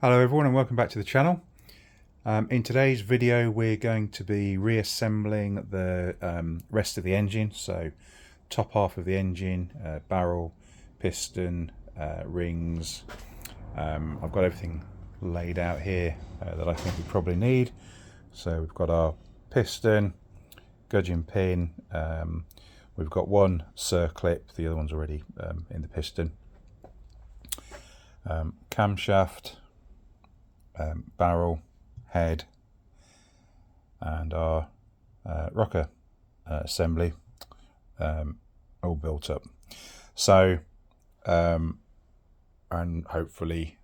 Hello everyone and welcome back to the channel. In today's video we're going to be reassembling the rest of the engine, so top half of the engine, barrel, piston, rings. I've got everything laid out here that I think we probably need. So we've got our piston, gudgeon pin, we've got one circlip, the other one's already in the piston, camshaft, barrel, head, and our rocker assembly all built up. So and hopefully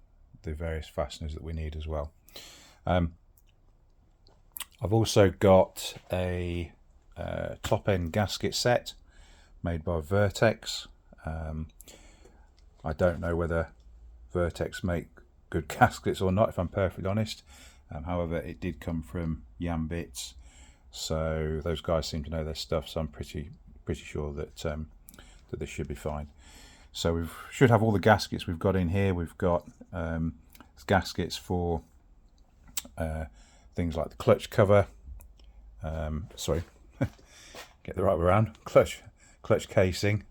the various fasteners that we need as well. I've also got a top end gasket set made by Vertex. I don't know whether Vertex make good gaskets or not, if I'm perfectly honest. However, it did come from Yam Bits, so those guys seem to know their stuff, so I'm pretty sure that that this should be fine. So we should have all the gaskets we've got in here. We've got gaskets for things like the clutch cover, sorry, get the right way around, clutch casing,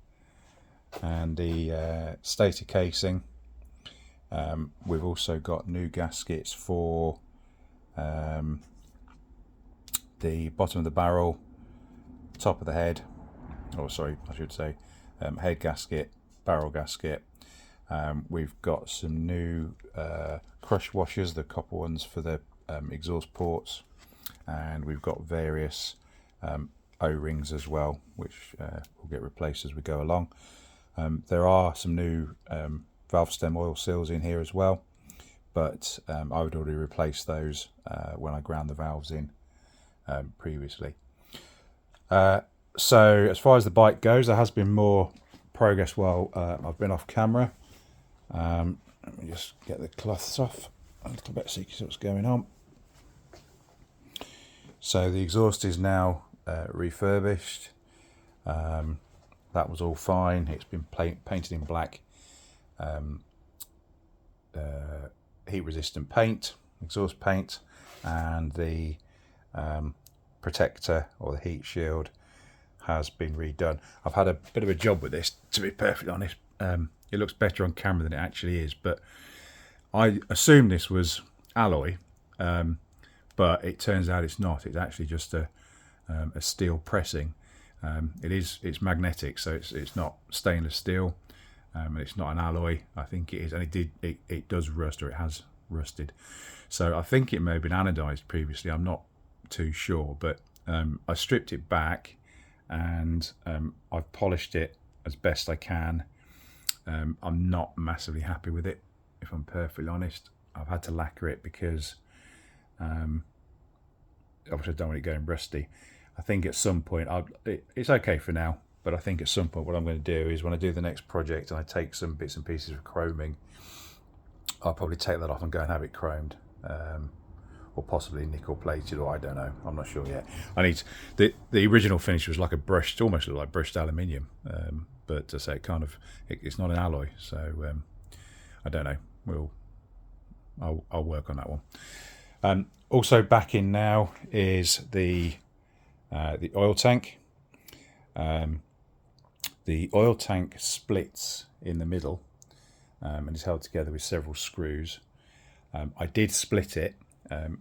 and the stator casing. We've also got new gaskets for the bottom of the barrel, top of the head, or sorry, I should say head gasket, barrel gasket. We've got some new crush washers, the copper ones for the exhaust ports, and we've got various O-rings as well, which will get replaced as we go along. There are some new valve stem oil seals in here as well, but I would already replace those when I ground the valves in previously. So as far as the bike goes, there has been more progress while I've been off camera. Let me just get the cloths off a little bit so you can see what's going on. So the exhaust is now refurbished. That was all fine. It's been painted in black, heat resistant paint, exhaust paint, and the protector or the heat shield has been redone. I've had a bit of a job with this, to be perfectly honest. It looks better on camera than it actually is, but I assumed this was alloy, but it turns out it's not. It's actually just a steel pressing. It's magnetic, so it's not stainless steel, and it's not an alloy. I think it is, and it does rust, or it has rusted. So I think it may have been anodized previously. I'm not too sure, but I stripped it back and I've polished it as best I can. I'm not massively happy with it, if I'm perfectly honest. I've had to lacquer it because obviously I don't want it going rusty. I think at some point, it's okay for now, but I think at some point what I'm going to do is when I do the next project and I take some bits and pieces of chroming, I'll probably take that off and go and have it chromed, or possibly nickel plated, or I don't know, I'm not sure yet. I need the original finish was like a brushed, almost like brushed aluminium, but to say it's not an alloy, so I don't know. I'll work on that one. Also back in now is the oil tank. The oil tank splits in the middle and is held together with several screws. I did split it.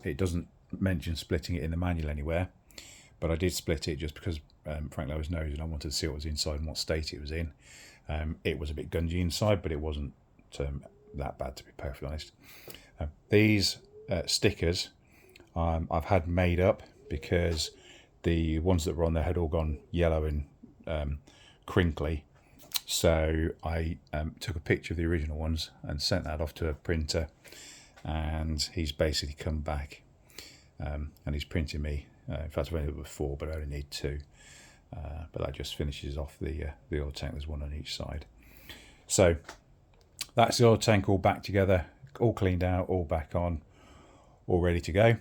It doesn't mention splitting it in the manual anywhere, but I did split it just because frankly I was nosy and I wanted to see what was inside and what state it was in. It was a bit gungy inside, but it wasn't that bad, to be perfectly honest. These stickers I've had made up because the ones that were on there had all gone yellow and crinkly, so I took a picture of the original ones and sent that off to a printer, and he's basically come back and he's printing me, in fact I've only got 4 but I only need 2, but that just finishes off the oil tank. There's one on each side. So that's the oil tank all back together, all cleaned out, all back on, all ready to go.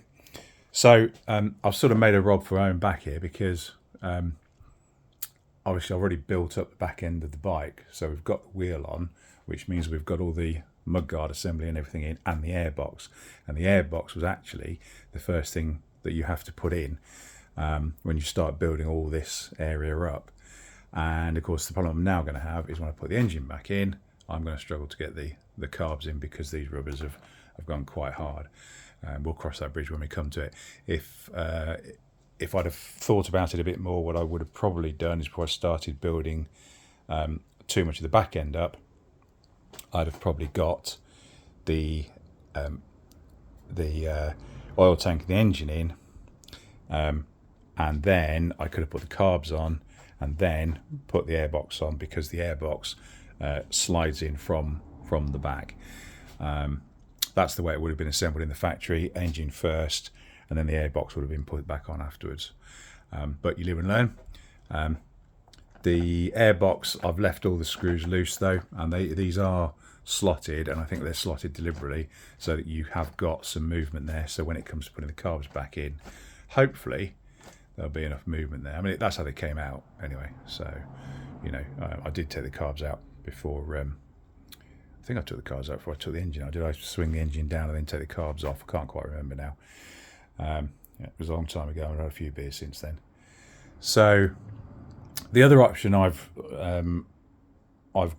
So I've sort of made a rob for my own back here because obviously I've already built up the back end of the bike. So we've got the wheel on, which means we've got all the mudguard assembly and everything in, and the airbox. And the airbox was actually the first thing that you have to put in when you start building all this area up. And of course the problem I'm now going to have is when I put the engine back in, I'm going to struggle to get the carbs in because these rubbers have gone quite hard. We'll cross that bridge when we come to it. If I'd have thought about it a bit more, what I would have probably done is before I started building too much of the back end up, I'd have probably got the oil tank and the engine in, and then I could have put the carbs on and then put the airbox on, because the airbox slides in from the back. That's the way it would have been assembled in the factory, engine first, and then the airbox would have been put back on afterwards. But you live and learn. The airbox, I've left all the screws loose though, and these are slotted, and I think they're slotted deliberately so that you have got some movement there. So when it comes to putting the carbs back in, hopefully there'll be enough movement there. I mean, that's how they came out anyway. So, you know, I did take the carbs out before. I think I took the carbs out before I took the engine out. Did I swing the engine down and then take the carbs off? I can't quite remember now. Yeah, it was a long time ago. I've had a few beers since then. So the other option I've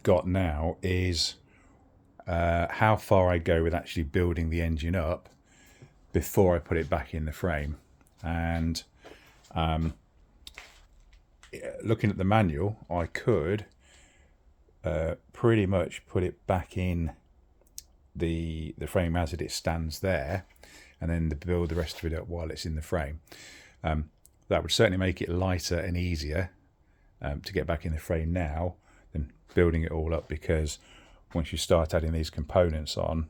got now is how far I go with actually building the engine up before I put it back in the frame. And looking at the manual, I could pretty much put it back in the frame as it stands there, and then build the rest of it up while it's in the frame. That would certainly make it lighter and easier to get back in the frame now than building it all up, because once you start adding these components on,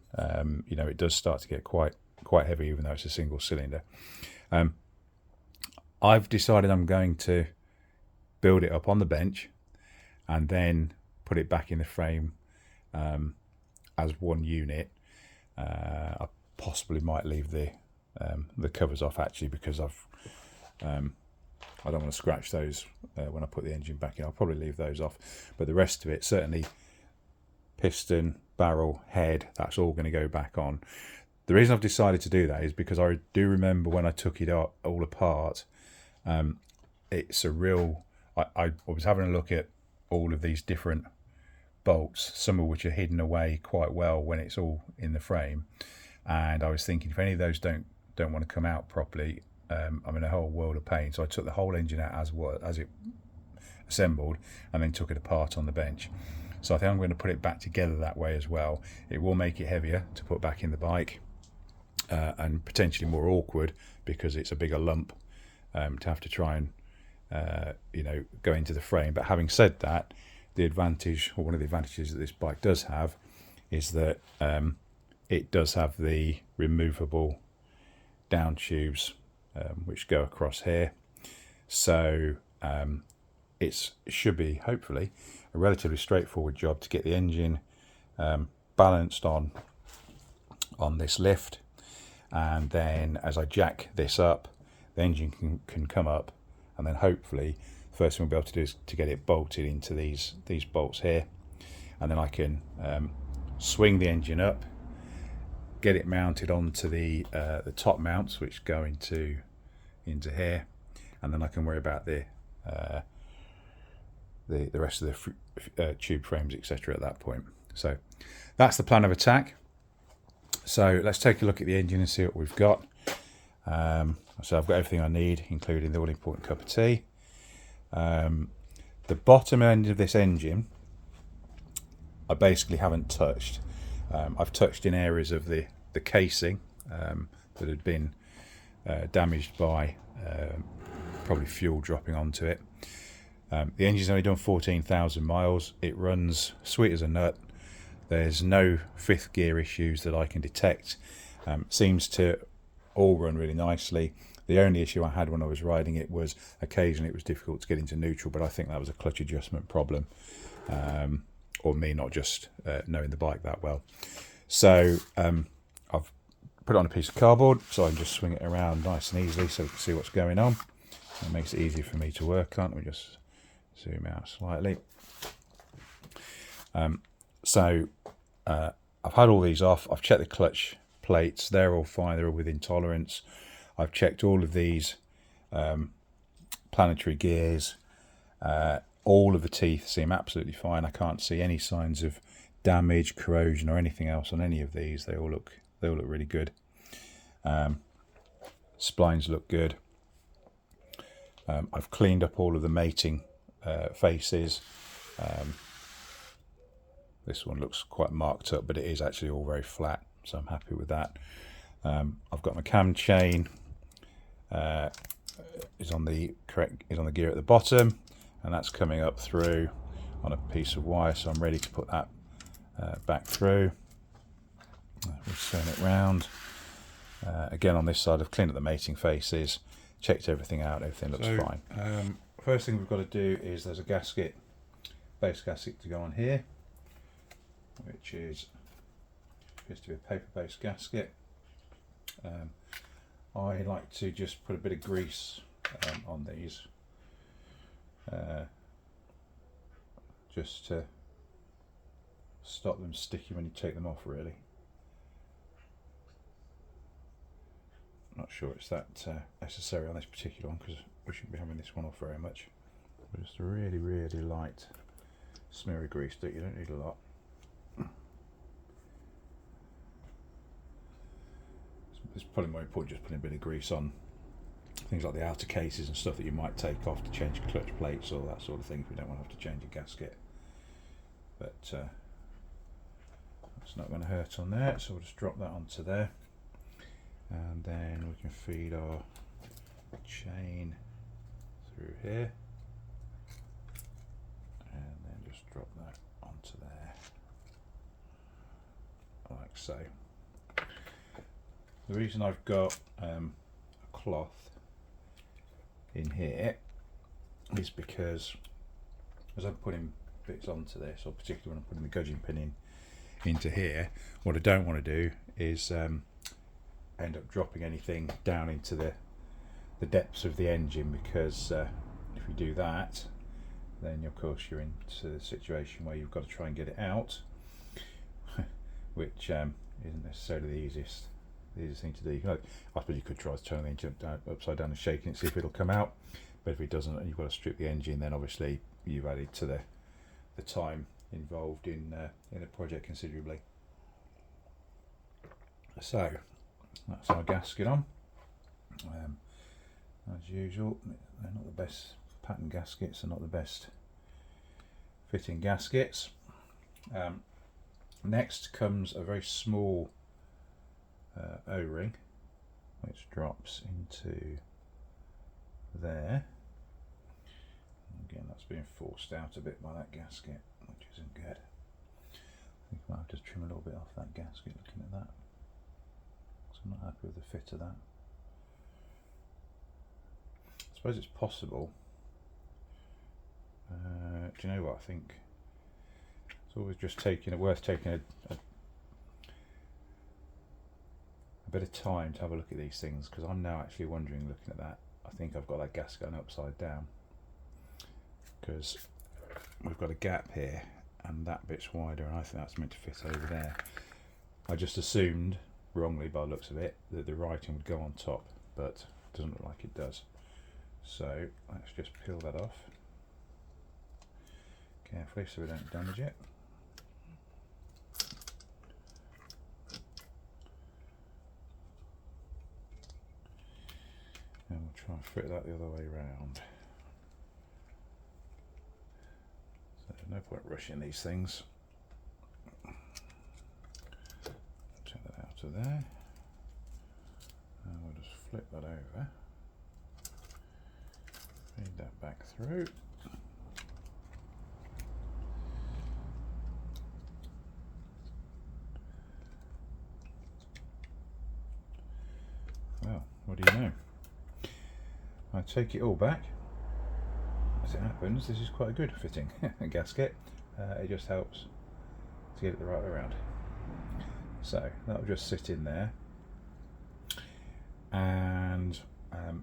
you know, it does start to get quite heavy, even though it's a single cylinder. I've decided I'm going to build it up on the bench and then put it back in the frame as one unit. I possibly might leave the covers off actually, because I don't want to scratch those when I put the engine back in. I'll probably leave those off, but the rest of it, certainly piston, barrel, head, that's all going to go back on. The reason I've decided to do that is because I do remember when I took it all apart, it's a real... I was having a look at all of these different bolts, some of which are hidden away quite well when it's all in the frame, and I was thinking if any of those don't want to come out properly, I'm in a whole world of pain. So I took the whole engine out as it assembled, and then took it apart on the bench. So I think I'm going to put it back together that way as well. It will make it heavier to put back in the bike, and potentially more awkward because it's a bigger lump to have to try and you know, go into the frame. But having said that, the advantage, or one of the advantages that this bike does have, is that it does have the removable down tubes which go across here. So it should be, hopefully, a relatively straightforward job to get the engine balanced on this lift, and then as I jack this up, the engine can come up, and then hopefully the first thing we'll be able to do is to get it bolted into these bolts here, and then I can swing the engine up, get it mounted onto the top mounts which go into here, and then I can worry about the rest of the tube frames, etc. at that point. So that's the plan of attack. So let's take a look at the engine and see what we've got. So I've got everything I need, including the all-important cup of tea. The bottom end of this engine I basically haven't touched. I've touched in areas of the casing that had been damaged by probably fuel dropping onto it. The engine's only done 14,000 miles. It runs sweet as a nut. There's no fifth gear issues that I can detect. Seems to all run really nicely. The only issue I had when I was riding it was occasionally it was difficult to get into neutral, but I think that was a clutch adjustment problem, or me not just knowing the bike that well. So I've put it on a piece of cardboard so I can just swing it around nice and easily so we can see what's going on. It makes it easier for me to work on. Let me just zoom out slightly. So I've had all these off. I've checked the clutch plates. They're all fine. They're all within tolerance. I've checked all of these planetary gears. All of the teeth seem absolutely fine. I can't see any signs of damage, corrosion, or anything else on any of these. They all look really good. Splines look good. I've cleaned up all of the mating faces. This one looks quite marked up, but it is actually all very flat, so I'm happy with that. I've got my cam chain is on the gear at the bottom, and that's coming up through on a piece of wire, so I'm ready to put that back through. We'll turn it round. Again, on this side, I've cleaned up the mating faces, checked everything out, everything looks fine. First thing we've got to do is there's a gasket, base gasket to go on here, which appears to be a paper-based gasket. I like to just put a bit of grease on these, just to stop them sticking when you take them off, really. Not sure it's that necessary on this particular one, because we shouldn't be having this one off very much. But just a really, really light smear of grease. You don't need a lot. It's probably more important just putting a bit of grease on things like the outer cases and stuff that you might take off to change clutch plates or that sort of thing if you don't want to have to change a gasket. But it's not going to hurt on there, so we'll just drop that onto there, and then we can feed our chain through here, and then just drop that onto there like so. The reason I've got a cloth in here is because as I'm putting bits onto this, or particularly when I'm putting the gudgeon pin into here, what I don't want to do is end up dropping anything down into the depths of the engine, because if you do that, then of course you're into the situation where you've got to try and get it out, which isn't necessarily the easiest thing to do. I suppose you could try to turn the engine upside down and shaking it, see if it'll come out, but if it doesn't and you've got to strip the engine, then obviously you've added to the time involved in the project considerably. So that's our gasket on. As usual, they're not the best pattern gaskets, they're not the best fitting gaskets. Next comes a very small O-ring which drops into there. Again, that's being forced out a bit by that gasket, which isn't good. I think I might have to trim a little bit off that gasket looking at that, so I'm not happy with the fit of that. I suppose it's possible. Do you know what, I think it's always just worth taking a bit of time to have a look at these things, because I'm now actually wondering, looking at that, I think I've got that gasket upside down, because we've got a gap here and that bit's wider, and I think that's meant to fit over there. I just assumed, wrongly by the looks of it, that the writing would go on top, but it doesn't look like it does. So let's just peel that off carefully so we don't damage it. And we'll try and fit that the other way around. So there's no point rushing these things. Take that out of there. And we'll just flip that over. Feed that back through. Well, what do you know? I take it all back. As it happens, this is quite a good fitting gasket. It just helps to get it the right way around. So that'll just sit in there. And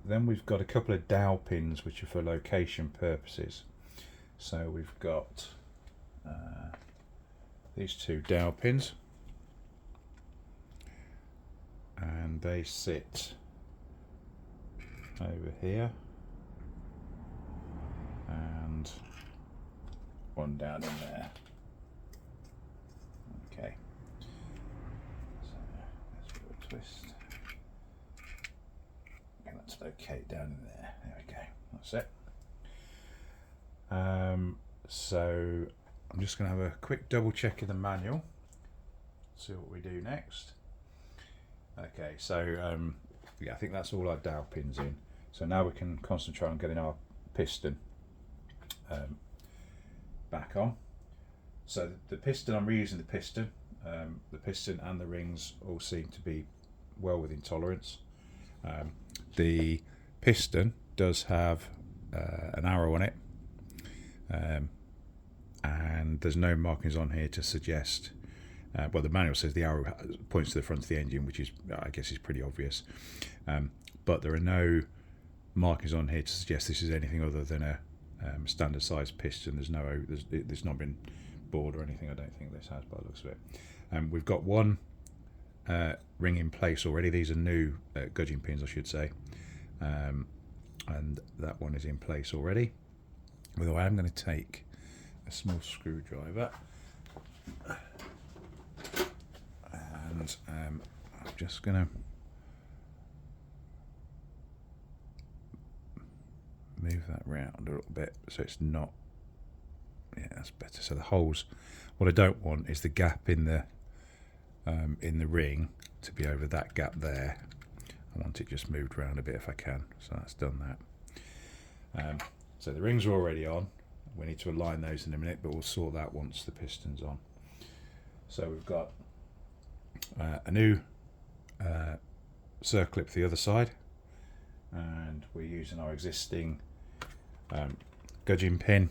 then we've got a couple of dowel pins which are for location purposes. So we've got these two dowel pins. and they sit over here and one down in there. Okay, so let's do a twist. Okay, let's locate down in there. There we go, that's it. So I'm just going to have a quick double check in the manual, see what we do next. Okay, so yeah, I think that's all our dowel pins in. So now we can concentrate on getting our piston back on. So the piston, I'm reusing the piston. The piston and the rings all seem to be well within tolerance. The piston does have an arrow on it, and there's no markings on here to suggest, well, the manual says the arrow points to the front of the engine, which is, I guess, is pretty obvious, but there are no markings on here to suggest this is anything other than a standard size piston. There's not been bored or anything. I don't think this has, by the looks of it. We've got one ring in place already. These are new gudging pins, I should say, and that one is in place already. Although I am going to take a small screwdriver and I'm just going to move that round a little bit so it's not, yeah, that's better. So the holes, what I don't want is the gap in the ring to be over that gap there. I want it just moved around a bit if I can. So that's done that. So the rings are already on. We need to align those in a minute, but we'll sort that once the piston's on. So we've got a new circlip for the other side, and we're using our existing gudging pin,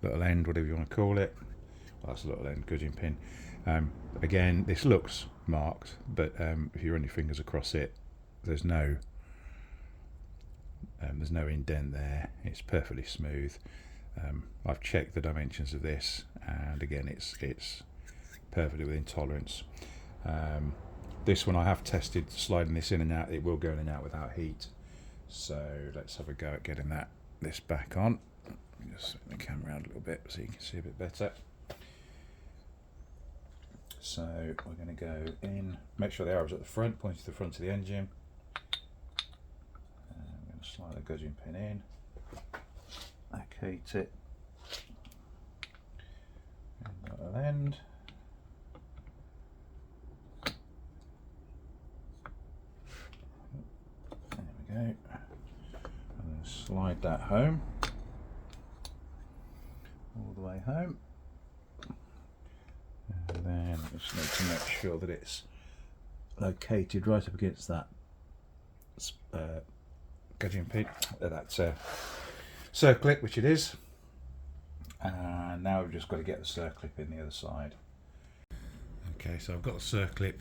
little end, whatever you want to call it. Well, that's a little end gudging pin. Again, this looks marked, but if you run your fingers across it, there's no indent there. It's perfectly smooth. I've checked the dimensions of this, and again, it's perfectly within tolerance. This one I have tested sliding this in and out. It will go in and out without heat. So let's have a go at getting this back on. Just swing the camera around a little bit so you can see a bit better. So we're going to go in, make sure the arrow's at the front, pointing to the front of the engine. I'm going to slide the gudging pin in, locate it, and that'll end. There we go. And then slide that home, all the way home. And then we just need to make sure that it's located right up against that gudging pin, that circlip, which it is. And now we've just got to get the circlip in the other side. Okay, so I've got the circlip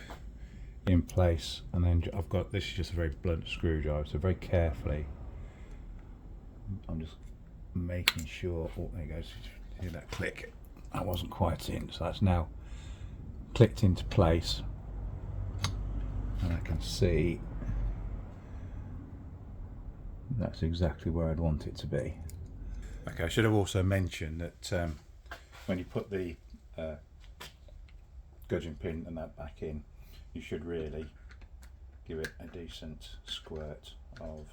in place, and then I've got, this is just a very blunt screwdriver, so very carefully I'm just making sure, oh, there it goes, hear that click, I wasn't quite in, so that's now clicked into place, and I can see that's exactly where I'd want it to be. Okay, I should have also mentioned that when you put the gudging pin and that back in, you should really give it a decent squirt of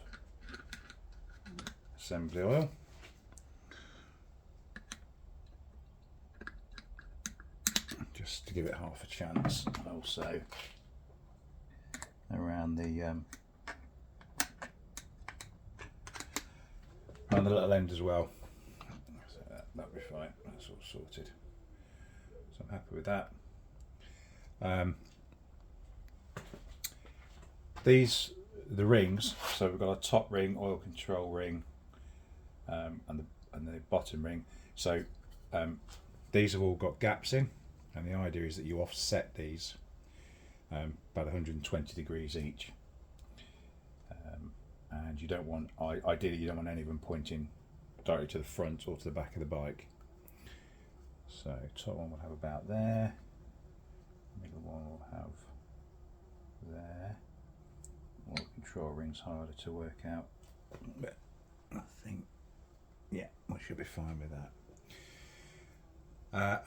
assembly oil. Just to give it half a chance, and also around the little end as well. So that'll be fine, that's all sorted. So I'm happy with that. The rings, so we've got a top ring, oil control ring, and the bottom ring. So these have all got gaps in, and the idea is that you offset these about 120 degrees each, and you don't want, ideally you don't want any of them pointing directly to the front or to the back of the bike. So top one will have about there, middle one will have there, Or control ring's harder to work out, but I think, yeah, we should be fine with that.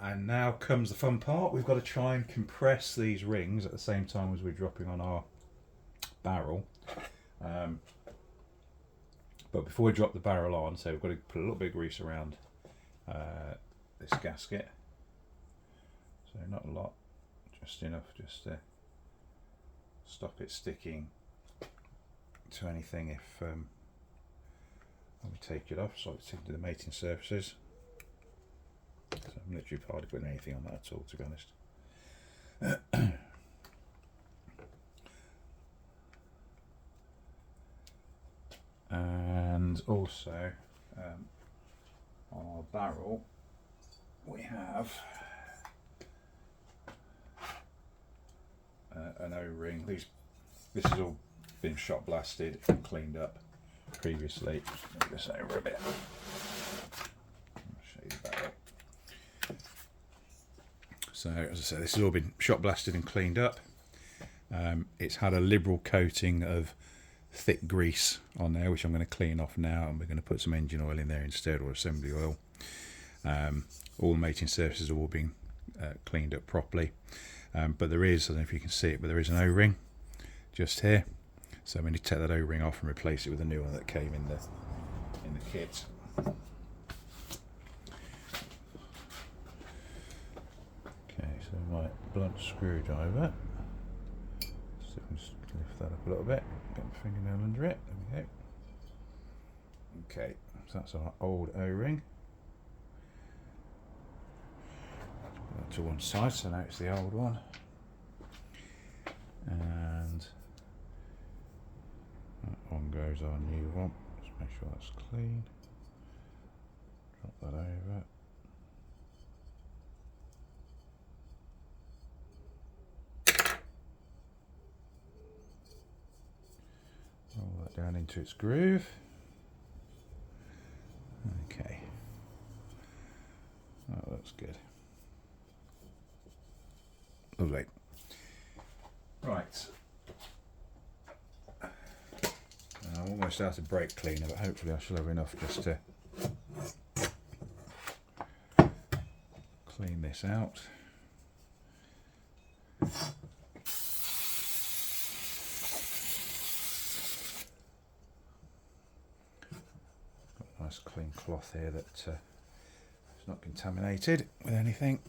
And now comes the fun part. We've got to try and compress these rings at the same time as we're dropping on our barrel. But before we drop the barrel on, so we've got to put a little bit of grease around this gasket. So not a lot, just enough just to stop it sticking to anything if when we take it off, so it's into the mating surfaces. So I'm literally hardly putting anything on that at all, to be honest. And also on our barrel we have an O-ring. This has all been shot blasted and cleaned up previously. Move this over a bit. I'll show you the barrel. So as I said, this has all been shot blasted and cleaned up. It's had a liberal coating of thick grease on there, which I'm going to clean off now, and we're going to put some engine oil in there instead, or assembly oil. All the mating surfaces have all been cleaned up properly, but there is, I don't know if you can see it, but there is an O-ring just here, so I'm going to take that O-ring off and replace it with a new one that came in the kit. Okay, so my blunt screwdriver, so just lift that up a little bit, get my fingernail under it, there we go. Okay, so that's our old O-ring. Put that to one side, so now it's the old one. And that one goes our new one. Just make sure that's clean. Drop that over. Roll that down into its groove. Okay. Oh, that's good. Lovely. Right. I'm almost out of brake cleaner, but hopefully I shall have enough just to clean this out. Nice clean cloth here that is not contaminated with anything.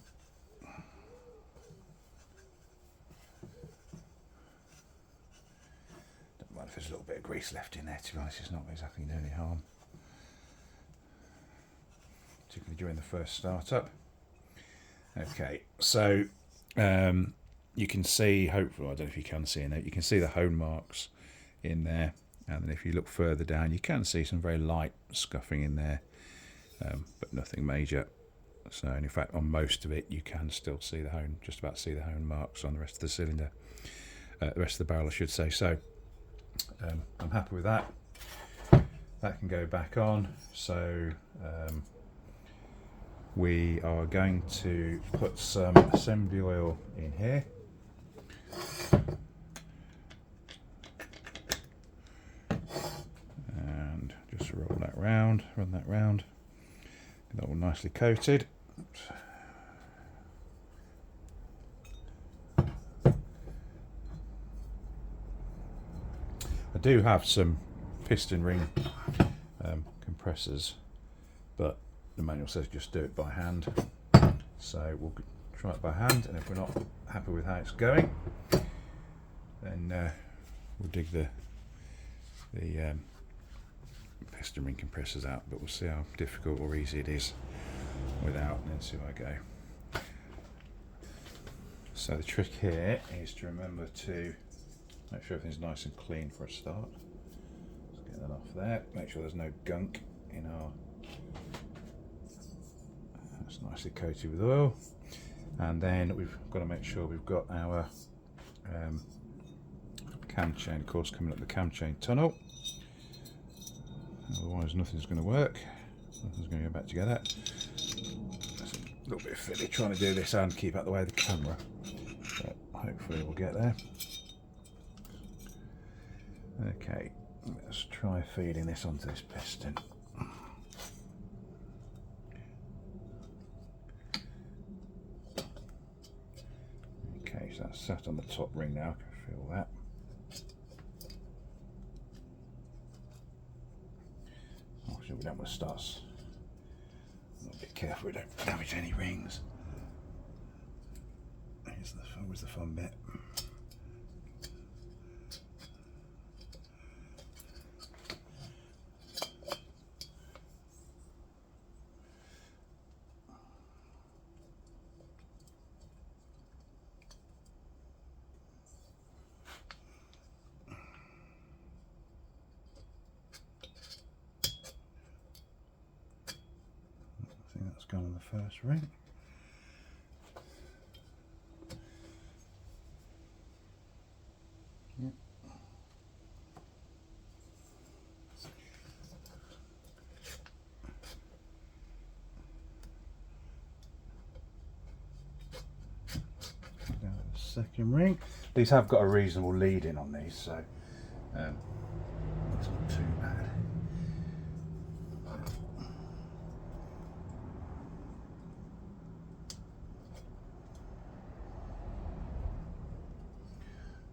Don't mind if there's a little bit of grease left in there, to be honest, it's not exactly doing any harm, particularly during the first startup. Okay, so you can see, hopefully, I don't know if you can see in it, you can see the hone marks in there. And then if you look further down, you can see some very light scuffing in there, but nothing major. So in fact, on most of it, you can still see the hone, just about see the hone marks on the rest of the cylinder, the rest of the barrel, I should say. So I'm happy with that. That can go back on. So we are going to put some assembly oil in here. Just roll that round, run that round, get that all nicely coated. Oops. I do have some piston ring compressors, but the manual says just do it by hand, so we'll try it by hand, and if we're not happy with how it's going, then we'll dig the piston ring compressors out, but we'll see how difficult or easy it is without, and then see how I go. So the trick here is to remember to make sure everything's nice and clean for a start. Let's get that off there, make sure there's no gunk in our, that's nicely coated with oil, and then we've got to make sure we've got our cam chain, of course, coming up the cam chain tunnel. Otherwise nothing's going to work, nothing's going to go back together. It's a little bit fiddly trying to do this and keep out the way of the camera, but hopefully we'll get there. Okay, let's try feeding this onto this piston. Okay, so that's sat on the top ring now, I can feel that. Obviously we don't want to start, a bit careful we don't damage any rings. Where's the fun bit? I think that's gone on the first ring. Yep. Second ring. These have got a reasonable lead in on these, so it's not too bad.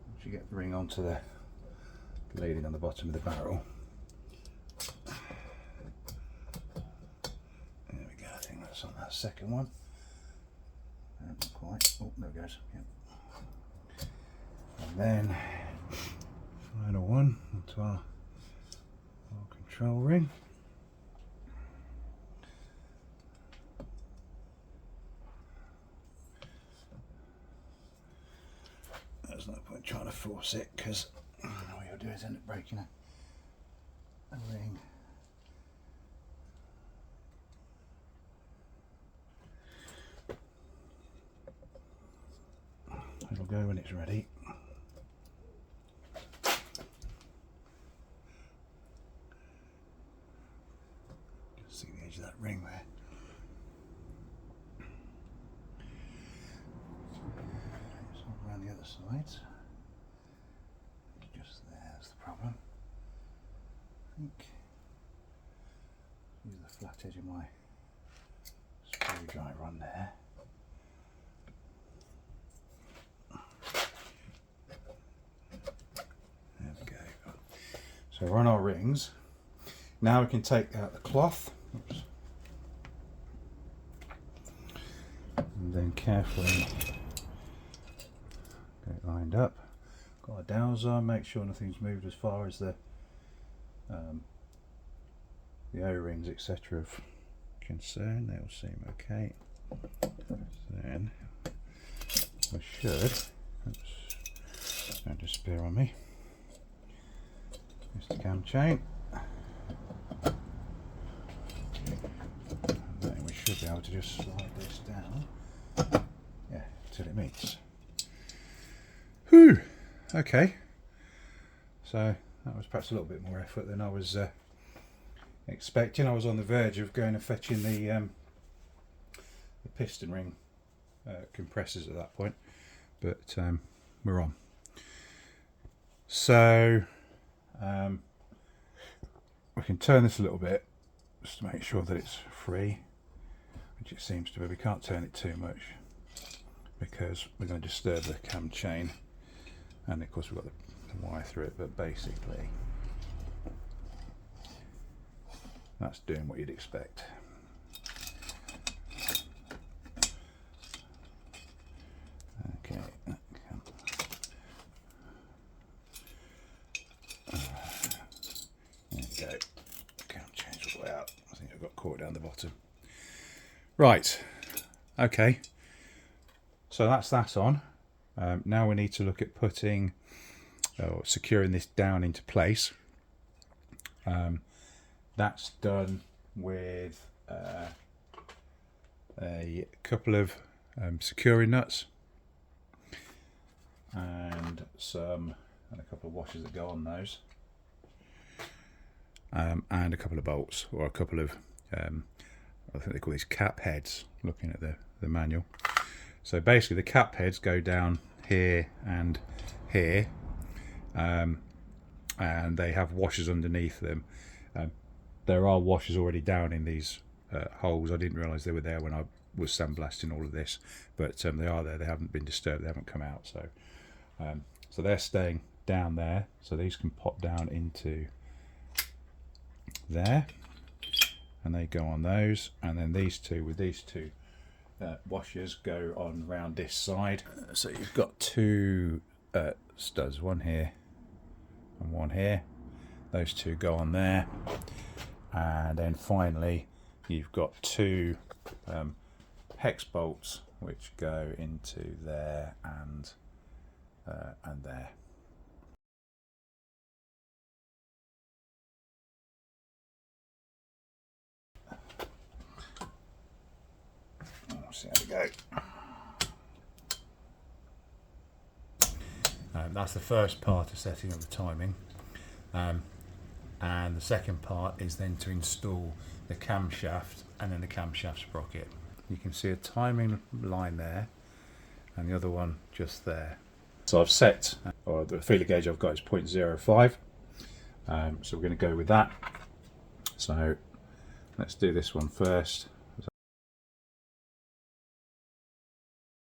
Once you get the ring onto the leading on the bottom of the barrel, there we go. I think that's on that second one. Not quite. Oh, there it goes. Yep. And then final one onto our control ring. There's no point trying to force it because all you'll do is end up breaking a ring. It'll go when it's ready. See the edge of that ring there. So around the other side. Just there's the problem. I think use the flat edge of my screwdriver on there. There we go. So we're on our rings. Now we can take out the cloth. Oops. And then carefully get it lined up. Got our dowels on, make sure nothing's moved as far as the O-rings, etc. of concern. They all seem okay. Then we should, oops, don't disappear on me. Here's the cam chain. Then we should be able to just slide this down, yeah, till it meets. Whew, okay. So that was perhaps a little bit more effort than I was expecting. I was on the verge of going and fetching the piston ring compressors at that point, but we're on. So we can turn this a little bit just to make sure that it's free, which it seems to be. We can't turn it too much because we're going to disturb the cam chain, and of course we've got the wire through it, but basically that's doing what you'd expect. Okay, there we go. Cam chain's all the way out. I think I've got caught down the bottom. Right, okay, so that's that on. Now we need to look at putting or securing this down into place. That's done with a couple of securing nuts and a couple of washers that go on those, and a couple of bolts, or a couple of I think they call these cap heads, looking at the manual. So basically the cap heads go down here and here, and they have washers underneath them. There are washers already down in these holes. I didn't realise they were there when I was sandblasting all of this, but they are there. They haven't been disturbed. They haven't come out. So they're staying down there. So these can pop down into there, and they go on those. And then these two, with these two washers, go on round this side. So you've got two studs, one here and one here. Those two go on there, and then finally you've got two hex bolts which go into there and there. See how we go. That's the first part of setting up the timing, and the second part is then to install the camshaft and then the camshaft sprocket. You can see a timing line there and the other one just there. So I've set, or the feeler gauge I've got is 0.05, so we're going to go with that. So let's do this one first.